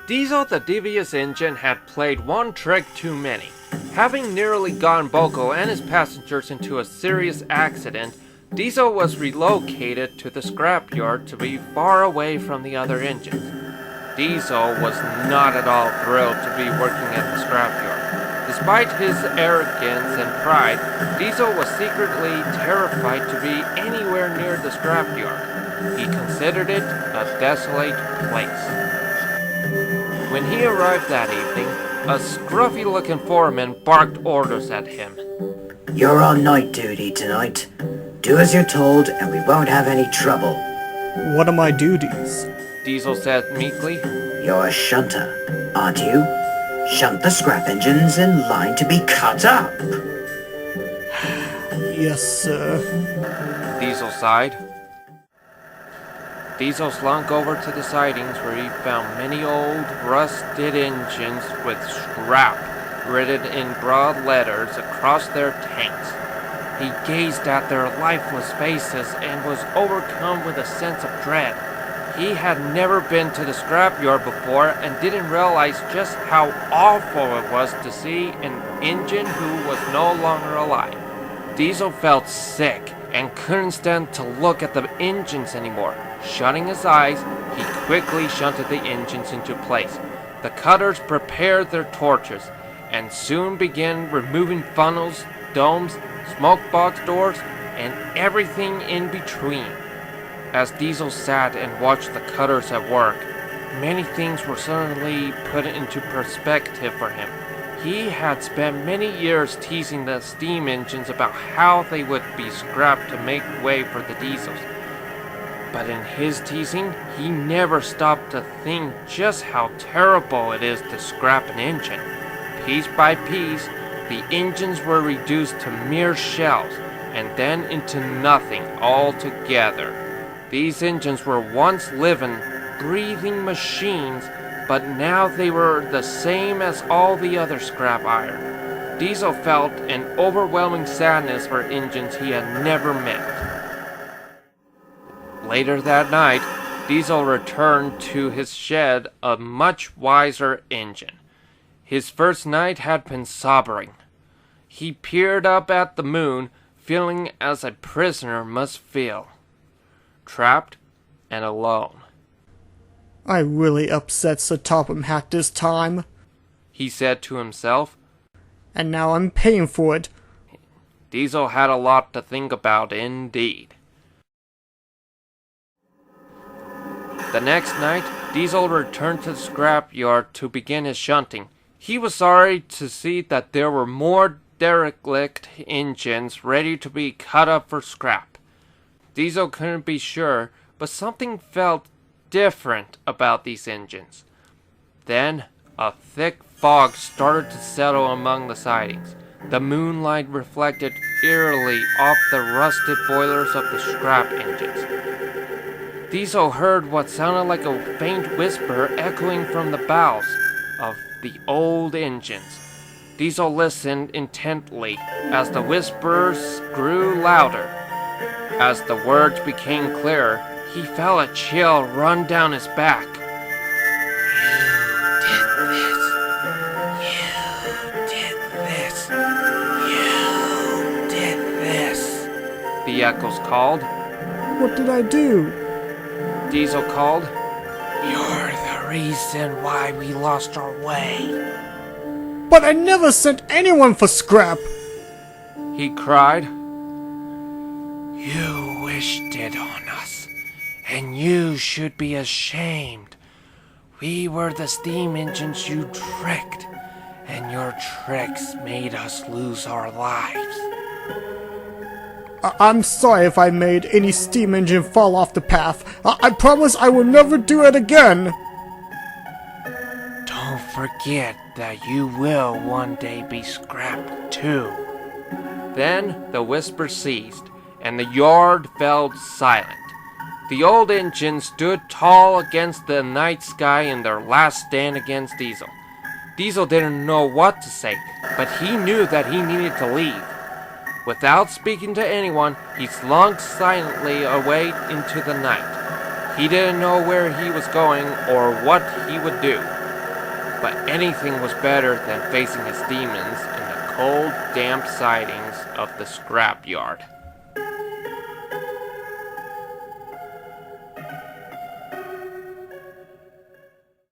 Diesel the Devious Engine had played one trick too many. Having nearly gotten Boko and his passengers into a serious accident, Diesel was relocated to the scrapyard to be far away from the other engines. Diesel was not at all thrilled to be working at the scrapyard. Despite his arrogance and pride, Diesel was secretly terrified to be anywhere near the scrapyard. He considered it a desolate place. When he arrived that evening, a scruffy-looking foreman barked orders at him. You're on night duty tonight. Do as you're told and we won't have any trouble. What are my duties? Diesel said meekly. You're a shunter, aren't you? Shunt the scrap engines in line to be cut up. Yes, sir. Diesel sighed. Diesel slunk over to the sidings where he found many old, rusted engines with scrap written in broad letters across their tanks. He gazed at their lifeless faces and was overcome with a sense of dread. He had never been to the scrapyard before and didn't realize just how awful it was to see an engine who was no longer alive. Diesel felt sick and couldn't stand to look at the engines anymore. Shutting his eyes, he quickly shunted the engines into place. The cutters prepared their torches and soon began removing funnels, domes, smoke box doors, and everything in between. As Diesel sat and watched the cutters at work, many things were suddenly put into perspective for him. He had spent many years teasing the steam engines about how they would be scrapped to make way for the diesels. But in his teasing, he never stopped to think just how terrible it is to scrap an engine. Piece by piece, the engines were reduced to mere shells, and then into nothing altogether. These engines were once living, breathing machines, but now they were the same as all the other scrap iron. Diesel felt an overwhelming sadness for engines he had never met. Later that night, Diesel returned to his shed a much wiser engine. His first night had been sobering. He peered up at the moon, feeling as a prisoner must feel. Trapped and alone. I really upset Sir Topham Hatt this time. He said to himself. And now I'm paying for it. Diesel had a lot to think about indeed. The next night, Diesel returned to the scrapyard to begin his shunting. He was sorry to see that there were more derelict engines ready to be cut up for scrap. Diesel couldn't be sure, but something felt different about these engines. Then, a thick fog started to settle among the sidings. The moonlight reflected eerily off the rusted boilers of the scrap engines. Diesel heard what sounded like a faint whisper echoing from the bows of the old engines. Diesel listened intently as the whispers grew louder. As the words became clearer, he felt a chill run down his back. You did this. The echoes called. What did I do? Diesel called. You're the reason why we lost our way. But I never sent anyone for scrap! He cried. You wished it on us, and you should be ashamed. We were the steam engines you tricked, and your tricks made us lose our lives. I'm sorry if I made any steam engine fall off the path. I promise I will never do it again. Don't forget that you will one day be scrapped too. Then the whisper ceased, and the yard fell silent. The old engine stood tall against the night sky in their last stand against Diesel. Diesel didn't know what to say, but he knew that he needed to leave. Without speaking to anyone, he slunk silently away into the night. He didn't know where he was going or what he would do. but anything was better than facing his demons in the cold, damp sidings of the scrapyard.